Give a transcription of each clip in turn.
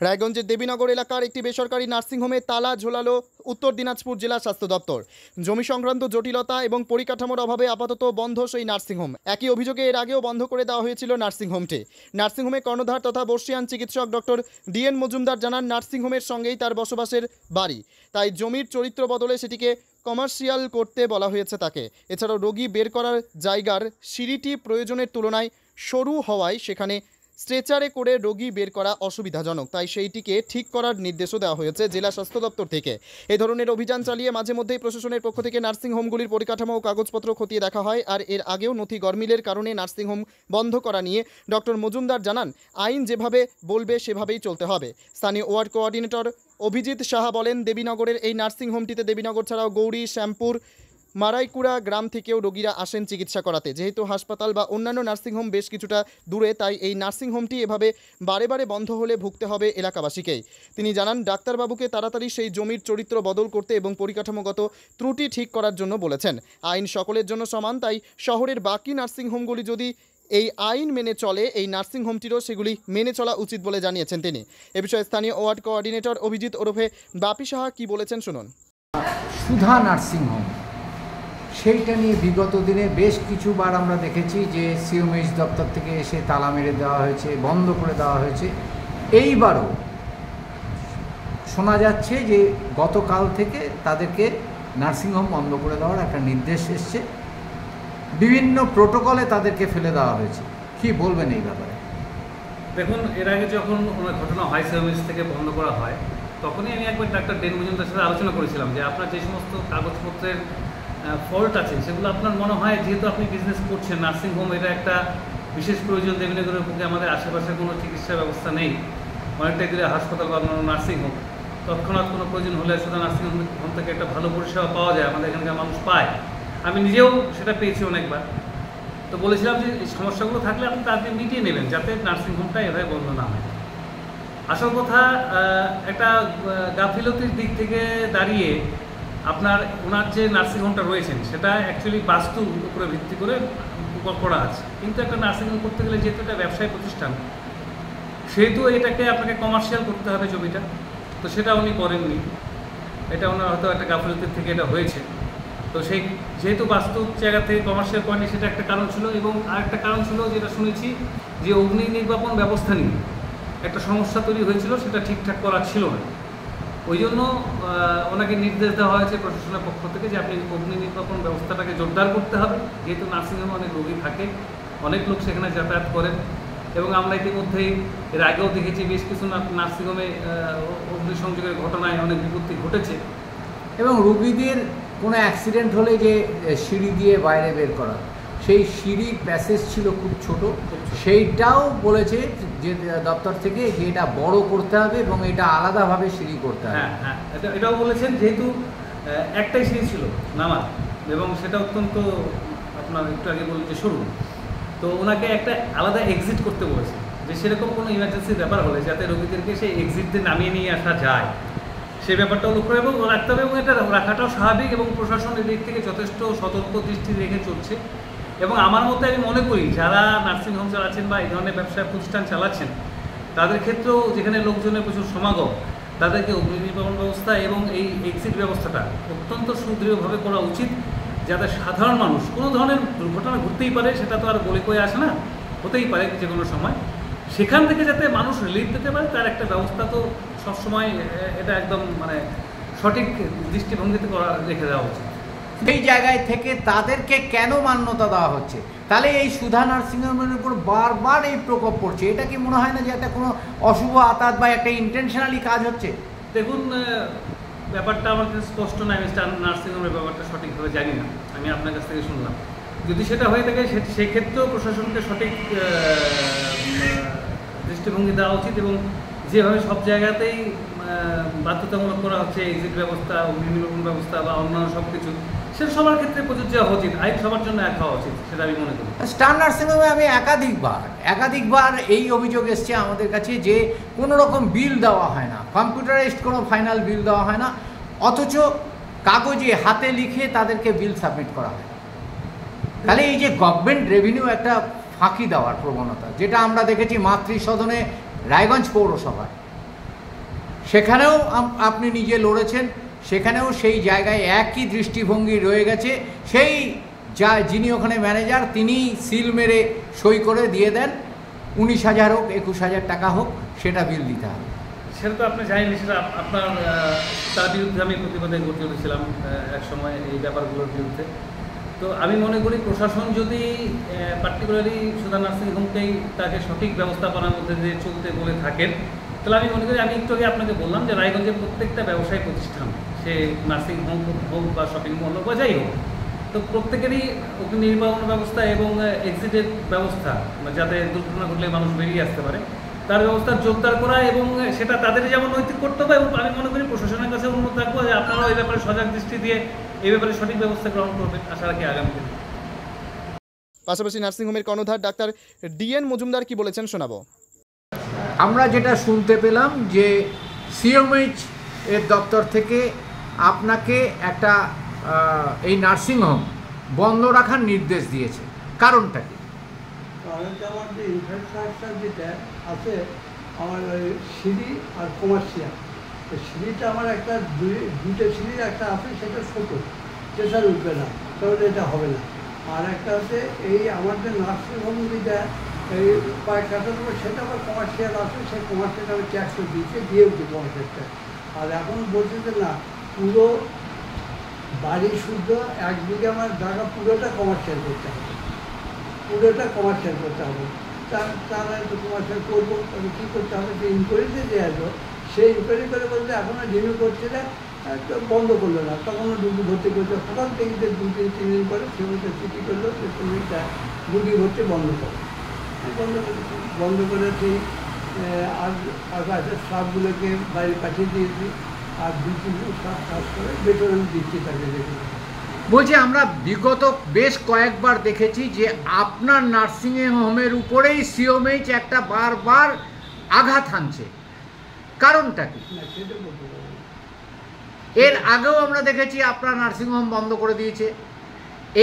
রায়গঞ্জের দেবীনগর এলাকার একটি বেসরকারি নার্সিংহোমে তালা ঝোলালো উত্তর দিনাজপুর জেলা স্বাস্থ্য দপ্তর। জমি সংক্রান্ত জটিলতা এবং পরিকাঠামোর অভাবে আপাতত বন্ধ সেই নার্সিংহোম। একই অভিযোগে এর আগেও বন্ধ করে দেওয়া হয়েছিল নার্সিংহোমটি। নার্সিংহোমে কর্ণধার তথা বর্ষিয়ান চিকিৎসক ডক্টর ডিএন মজুমদার জানান, নার্সিংহোমের সঙ্গেই তার বসবাসের বাড়ি, তাই জমির চরিত্র বদলে সেটিকে কমার্শিয়াল করতে বলা হয়েছে তাকে। এছাড়াও রোগী বের করার জায়গার সিঁড়িটি প্রয়োজনের তুলনায় সরু হওয়ায় সেখানে স্ট্রেচারে করে রোগী বের করা অসুবিধাজনক, তাই সেইটিকে ঠিক করার নির্দেশও দেওয়া হয়েছে জেলা স্বাস্থ্য দপ্তর থেকে। এই ধরনের অভিযান চালিয়ে মাঝে মধ্যেই প্রশাসনের পক্ষ থেকে নার্সিংহোমগুলির পরিকাঠামো ও কাগজপত্র খতিয়ে দেখা হয়। আর এর আগেও নথি গরমিলের কারণে নার্সিংহোম বন্ধ করা নিয়ে ডক্টর মজুমদার জানান, আইন যেভাবে বলবে সেভাবেই চলতে হবে। স্থানীয় ওয়ার্ড কোঅর্ডিনেটর অভিজিৎ সাহা বলেন, দেবীনগরের এই নার্সিংহোমটিতে দেবীনগর ছাড়াও গৌরী, শ্যামপুর, মারাইকুড়া গ্রাম থেকেও রোগীরা আসেন চিকিৎসা করাতে। যেহেতু হাসপাতাল বা অন্যান্য নার্সিংহোম বেশ কিছুটা দূরে, তাই এই নার্সিংহোমটি এভাবে বারে বারে বন্ধ হলে ভুগতে হবে এলাকাবাসীকেই। তিনি জানান, ডাক্তারবাবুকে তাড়াতাড়ি সেই জমির চরিত্র বদল করতে এবং পরিকাঠামোগত ত্রুটি ঠিক করার জন্য বলেছেন। আইন সকলের জন্য সমান, তাই শহরের বাকি নার্সিংহোমগুলি যদি এই আইন মেনে চলে, এই নার্সিংহোমটিরও সেগুলি মেনে চলা উচিত বলে জানিয়েছেন তিনি। এ বিষয়ে স্থানীয় ওয়ার্ড কোঅর্ডিনেটর অভিজিৎ ওরফে বাপি সাহা কি বলেছেন শুনুন। সুধা নার্সিংহোম, সেইটা নিয়ে বিগত দিনে বেশ কিছুবার আমরা দেখেছি যে সিএমএইচ দপ্তর থেকে এসে তালা মেরে দেওয়া হয়েছে, বন্ধ করে দেওয়া হয়েছে। এইবারও শোনা যাচ্ছে যে গতকাল থেকে তাদেরকে নার্সিংহোম বন্ধ করে দেওয়ার একটা নির্দেশ এসছে, বিভিন্ন প্রোটোকলে তাদেরকে ফেলে দেওয়া হয়েছে। কি বলবেন এই ব্যাপারে? দেখুন, এর আগে যখন কোনো ঘটনা হয় সিএমএইচ থেকে বন্ধ করা হয়, তখনই আমি একবার ডাক্তার ডেন মজুমদারের সাথে আলোচনা করেছিলাম যে আপনার যে সমস্ত কাগজপত্রের ফল্ট আছে সেগুলো আপনার মনে হয়, যেহেতু আপনি বিজনেস করছেন, নার্সিংহোম এটা একটা বিশেষ প্রয়োজন, দেবীনগরের পক্ষে আমাদের আশেপাশে কোনো চিকিৎসা ব্যবস্থা নেই, অনেকটাই দূরে হাসপাতাল বা নার্সিংহোম, তৎক্ষণাৎ কোনো প্রয়োজন হলে শুধু নার্সিংহোম থেকে একটা ভালো পরিষেবা পাওয়া যায়, আমাদের এখানকার মানুষ পায়। আমি নিজেও সেটা পেয়েছি অনেকবার। তো বলেছিলাম যে এই সমস্যাগুলো থাকলে আপনি তাদের মিটিয়ে নেবেন, যাতে নার্সিংহোমটা এভাবে বন্ধ না হয়। আসল কথা, একটা গাফিলতির দিক থেকে দাঁড়িয়ে আপনার ওনার যে নার্সিংহোমটা রয়েছেন সেটা অ্যাকচুয়ালি বাস্তুর উপরে ভিত্তি করে করা আছে, কিন্তু একটা নার্সিংহোম করতে গেলে যেহেতু একটা ব্যবসায়ী প্রতিষ্ঠান, সেহেতু এটাকে আপনাকে কমার্শিয়াল করতে হবে জমিটা, তো সেটা উনি করেননি। এটা ওনার হয়তো একটা গাফিলতির থেকে এটা হয়েছে। তো সেই যেহেতু বাস্তু জায়গা থেকে কমার্শিয়াল করেনি, সেটা একটা কারণ ছিল। এবং আরেকটা কারণ ছিল, যেটা শুনেছি, যে অগ্নি নির্বাপন ব্যবস্থা নিয়ে একটা সমস্যা তৈরি হয়েছিল, সেটা ঠিকঠাক করা ছিল না। ওই জন্য ওনাকে নির্দেশ দেওয়া হয়েছে প্রশাসনের পক্ষ থেকে যে আপনি অগ্নি নির্বাপন ব্যবস্থাটাকে জোরদার করতে হবে, যেহেতু নার্সিংহোমে অনেক রোগী থাকে, অনেক লোক সেখানে যাতায়াত করেন। এবং আমরা ইতিমধ্যেই এর আগেও দেখেছি বেশ কিছু নার্সিংহোমে অগ্নিসংযোগের ঘটনায় অনেক বিপত্তি ঘটেছে। এবং রোগীদের কোনো অ্যাক্সিডেন্ট হলে যে সিঁড়ি দিয়ে বাইরে বের করা, সেই সিঁড়ির প্যাসেজ ছিল খুব ছোট, সেইটাও বলেছে যে দপ্তর থেকে যে এটা বড় করতে হবে এবং এটা আলাদাভাবে সিঁড়ি করতে হবে। হ্যাঁ হ্যাঁ, এটাও বলেছেন, যেহেতু একটাই সিঁড়ি ছিল নামার, এবং সেটা অত্যন্ত আপনার একটু আগে বললেন যে সরু, তো ওনাকে একটা আলাদা এক্সিট করতে বলেছে, যে সেরকম কোনো ইমার্জেন্সি ব্যাপার হলে যাতে রোগীদেরকে সেই এক্সিট দিয়ে নামিয়ে নিয়ে আসা যায়, সেই ব্যাপারটাও লক্ষ্য রাখতে হবে। এবং এটা রাখাটাও স্বাভাবিক, এবং প্রশাসনের দিক থেকে যথেষ্ট সতর্ক দৃষ্টি রেখে চলছে। এবং আমার মতে আমি মনে করি, যারা নার্সিংহোম চালাচ্ছেন বা এই ধরনের ব্যবসা প্রতিষ্ঠান চালাচ্ছেন, তাদের ক্ষেত্রেও যেখানে লোকজনের প্রচুর সমাগম, তাদেরকে অগ্নি নির্বাপন ব্যবস্থা এবং এই এক্সিট ব্যবস্থাটা অত্যন্ত সুদৃঢ়ভাবে করা উচিত, যাতে সাধারণ মানুষ, কোনো ধরনের দুর্ঘটনা ঘটতেই পারে, সেটা তো আর বলে কয়ে আসে না, হতেই পারে যে কোনো সময়, সেখান থেকে যাতে মানুষ রিলিফ পেতে পারে, তার একটা ব্যবস্থা তো সবসময় এটা একদম মানে সঠিক দৃষ্টিভঙ্গিতে রেখে দেওয়া উচিত। এই জায়গায় থেকে তাদেরকে কেন মান্যতা দেওয়া হচ্ছে? তাহলে এই সুধা নার্সিংহোমের উপর বারবার এই প্রকোপ পড়ছে, এটা কি মনে হয় না যে একটা কোনো অশুভ আতাত বা একটা ইন্টেনশনালি কাজ হচ্ছে? দেখুন, ব্যাপারটা আমার কাছে স্পষ্ট নয়, আমি নার্সিংহোমের ব্যাপারটা সঠিকভাবে জানি না, আমি আপনার কাছ থেকে শুনলাম। যদি সেটা হয়ে থাকে, সেক্ষেত্রেও প্রশাসনকে সঠিক দৃষ্টিভঙ্গি দেওয়া উচিত, এবং যেভাবে সব জায়গাতেই বাধ্যতামূলক করা হচ্ছে এক্সিট ব্যবস্থা, অগ্নি নির্বাপন ব্যবস্থা বা অন্যান্য সব কিছু, সেটা সবার ক্ষেত্রে প্রযোজ্য হওয়া উচিত, আইন সবার জন্য এক হওয়া উচিত, সেটা আমি মনে করি। স্টার নার্সিংহোমে আমি একাধিকবার এই অভিযোগ এসছে আমাদের কাছে যে কোনো রকম বিল দেওয়া হয় না, কম্পিউটারাইজড কোনো ফাইনাল বিল দেওয়া হয় না, অথচ কাগজে হাতে লিখে তাদেরকে বিল সাবমিট করা হয়। তাহলে এই যে গভর্নমেন্ট রেভিনিউ একটা ফাঁকি দেওয়ার প্রবণতা, যেটা আমরা দেখেছি মাতৃসদনে রায়গঞ্জ পৌরসভায়, সেখানেও আপনি নিজে লড়েছেন, সেখানেও সেই জায়গায় একই দৃষ্টিভঙ্গি রয়ে গেছে। সেই যিনি ওখানে ম্যানেজার তিনি সিল মেরে সই করে দিয়ে দেন, 19,000 হোক 21,000 টাকা হোক সেটা বিল দিতে হবে। সেটা তো আপনি জানেন, সেটা আপনার তার বিরুদ্ধে আমি প্রতিবাদে গড়ে তুলেছিলাম এক সময় এই ব্যাপারগুলোর বিরুদ্ধে। তো আমি মনে করি প্রশাসন যদি পার্টিকুলারলি সুধা নার্সিংহোমকেই তাকে সঠিক ব্যবস্থাপনার মধ্যে দিয়ে চলতে বলে থাকেন, তাহলে আমি মনে করি, আমি একটু আগে আপনাকে বললাম যে রায়গঞ্জের প্রত্যেকটা ব্যবসায়ী প্রতিষ্ঠান, সে নার্সিংহোম হোক বা শপিং মল হোক বা যাই হোক, তো প্রত্যেকেরই অগ্নি নির্বাহন ব্যবস্থা এবং এক্সিটের ব্যবস্থা, যাতে দুর্ঘটনা ঘটলে মানুষ বেরিয়ে আসতে পারে, তার ব্যবস্থা জোরদার করা, এবং সেটা তাদের যেমন নৈতিক কর্তব্য, এবং আমি মনে করি প্রশাসনের কাছে অনুরোধ রাখবো যে আপনারাও এই ব্যাপারে সজাগ দৃষ্টি দিয়ে এই ব্যাপারে সঠিক ব্যবস্থা গ্রহণ করবেন, আশা রাখি আগামী দিনে। পাশাপাশি নার্সিংহোমের কর্ণধার ডাক্তার ডিএন মজুমদার কি বলেছেন শোনাবো। আমরা যেটা শুনতে পেলাম যে সিএমএইচ এর দপ্তর থেকে আপনাকে একটা এই নার্সিংহোম বন্ধ রাখার নির্দেশ দিয়েছে, কারণটা কি? কারণটা আমার যে ইনফ্রাস্ট্রাকচার যেটা আছে, আমার ওই সিঁড়ি আর কমার্শিয়াল, সিঁড়িটা আমার একটা দুটো সিঁড়ির একটা আছে, সেটা ছোটো, প্রেশার উঠবে না, তাহলে এটা হবে না। আর একটা হচ্ছে এই আমার যে নার্সিংহোম যেটা এই কয়েকটা দেবো, সেটা আবার কমার্শিয়াল আছে, সেই কমার্শিয়াল আমি ট্যাক্সও দিয়েছি কমার্শিয়ালটা। আর এখন বলছে যে না, পুরো বাড়ি শুদ্ধ 1 বিঘে আমার জায়গা পুরোটা কমার্শিয়াল করতে হবে, পুরোটা কমার্শিয়াল করতে হবে। তারা তো কমার্শিয়াল করবো, তবে কী করতে হবে, যে ইনকোয়ারিতে যে আসবো, সেই ইনকোয়ারি করে বলতে এখনও রিনিউ করছে না, বন্ধ করলো না, তখনও রুগী ভর্তি করছে। হঠাৎ থেকে যে 2-3 দিন পরে সে বলতে চিঠি করলো যে তুমি রুগী ভর্তি বন্ধ করো, বন্ধ করে সেই আর আছে স্টাফগুলোকে বাইরে পাঠিয়ে দিয়েছি, আর 2-3 দিন সব কাজ করে বেতন আমি দিচ্ছি তাকে। বলছি, আমরা বিগত বেশ কয়েকবার দেখেছি যে আপনার নার্সিংহোমের উপরেই সিএমএইচ একটা বারবার আঘাত হানছে, কারণটা কি? না, সেটা বলতে পারবো না। এর আগেও আমরা দেখেছি আপনার নার্সিংহোম বন্ধ করে দিয়েছে,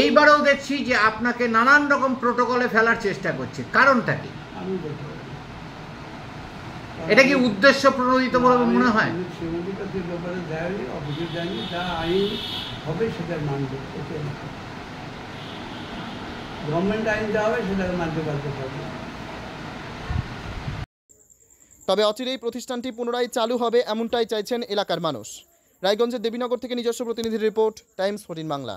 এইবারেও দেখছি যে আপনাকে নানান রকম প্রোটোকলে ফেলার চেষ্টা করছে, কারণটা কি? আমি বলতে পারবো না। এটা কি উদ্দেশ্য প্রণোদিত বলে মনে হয়? শ্রীমতির কাছে ব্যাপারে যায়নি, অফিসে যায়নি, যা আইন হবে সেটা মানবে, গভর্নমেন্ট আইন যা হবে সেটাকে মানতে পারতে পারবে। তবে অচিরেই প্রতিষ্ঠানটি পুনরায় চালু হবে এমনটাই চাইছেন এলাকার মানুষ। রায়গঞ্জের দেবীনগর থেকে নিজস্ব প্রতিনিধির রিপোর্ট, টাইমস 14 বাংলা।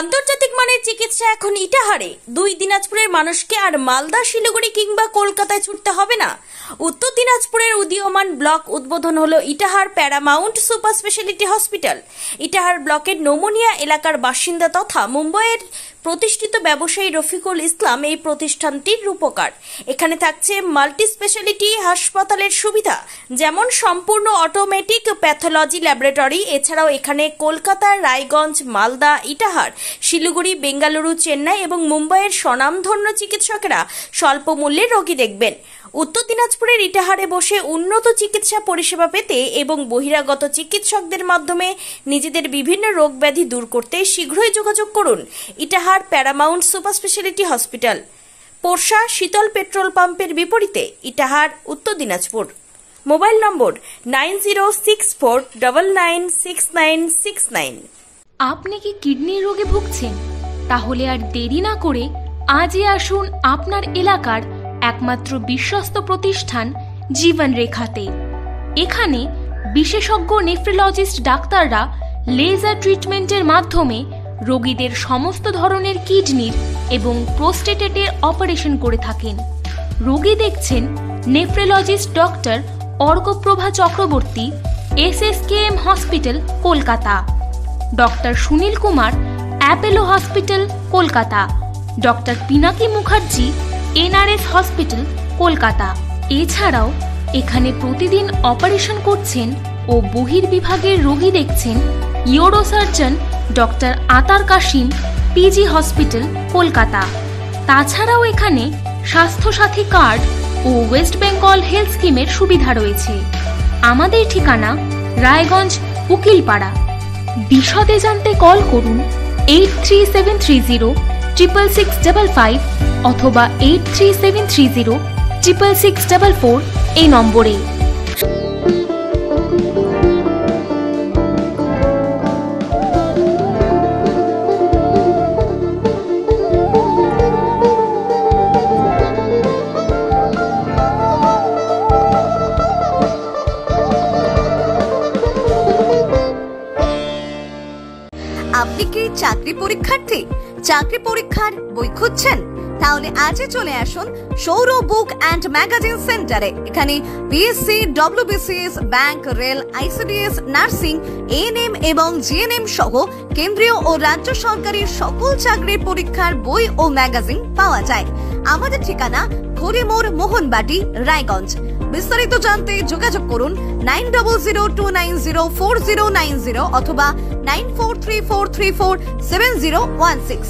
আন্তর্জাতিক মানের চিকিৎসা এখন ইটাহারে। 2 দিনাজপুরের মানুষকে আর মালদা, শিলিগুড়ি কিংবা কলকাতায় ছুটতে হবে না। উত্তর দিনাজপুরের উদীয়মান ব্লক উদ্বোধন হলো Itahar Paramount super speciality hospital. Itahar ব্লকের নোমনিয়া এলাকার বাসিন্দা তথা মুম্বাইয়ের প্রতিষ্ঠিত ব্যবসায়ী রফিকুল ইসলাম এই প্রতিষ্ঠানটির রূপকার। এখানে থাকছে মাল্টি স্পেশালিটি হাসপাতালের সুবিধা, যেমন সম্পূর্ণ অটোমেটিক প্যাথোলজি ল্যাবরেটরি। এছাড়াও এখানে কলকাতা, রায়গঞ্জ, মালদা, ইটাহার, শিলিগুড়ি, বেঙ্গালুরু, চেন্নাই এবং মুম্বাইয়ের স্বনামধন্য চিকিৎসকেরা স্বল্প মূল্যে রোগী দেখবেন। উত্তর দিনাজপুরের ইটাহারে বসে উন্নত চিকিৎসা পরিষেবা পেতে এবং বহিরাগত চিকিৎসকদের মাধ্যমে নিজেদের বিভিন্ন রোগ ব্যাধি দূর করতে শীঘ্রই যোগাযোগ করুন Itahar Paramount super speciality hospital, Porsha Sheetal petrol পাম্পের বিপরীতে, ইটাহার, উত্তর দিনাজপুর। মোবাইল নম্বর 9064996969। আপনি কি কিডনি রোগে ভুগছেন? তাহলে আর দেরি না করে আজই আসুন আপনার এলাকার একমাত্র বিশ্বস্ত প্রতিষ্ঠান জীবন রেখাতে। এখানে বিশেষজ্ঞ নেফ্রোলজিস্ট ডাক্তাররা লেজার ট্রিটমেন্টের মাধ্যমে রোগীদের সমস্ত ধরনের কিডনির এবং প্রোস্টেটের অপারেশন করে থাকেন। রোগী দেখছেন nephrologist doctor Arkaprabha Chakraborty, SSKM hospital, Kolkata. Doctor Sunil Kumar, Apollo hospital, Kolkata. Doctor Pinaki Mukherjee, NRS hospital, Kolkata. এছাড়াও এখানে প্রতিদিন অপারেশন করছেন ও বহির্বিভাগের রোগী দেখছেন ইউরোসার্জন ডক্টর আতার কাশিম, পিজি হসপিটাল, কলকাতা। তাছাড়াও এখানে স্বাস্থ্যসাথী কার্ড ও ওয়েস্ট বেঙ্গল হেলথ স্কিমের সুবিধা রয়েছে। আমাদের ঠিকানা রায়গঞ্জ, উকিলপাড়া। বিশদে জানতে কল করুন 8373066655 অথবা 8373066644 এই নম্বরে। আপনি কি চাকরি পরীক্ষার্থী? চাকরি পরীক্ষার বই খুঁজছেন? তাহলে আজই চলে আসুন সৌর বুক অ্যান্ড ম্যাগাজিন সেন্টারে। এখানে BSc, WBCS, bank, rail, ICDS, nursing, ANM এবং জিএনএম সহ কেন্দ্রীয় ও রাজ্য সরকারের সকল চাকরির পরীক্ষার বই ও ম্যাগাজিন পাওয়া যায়। আমাদের ঠিকানা খড়িমোড়, মোহনবাটি, রায়গঞ্জ। বিস্তারিত জানতে যোগাযোগ করুন 9002904090 অথবা 9434347016।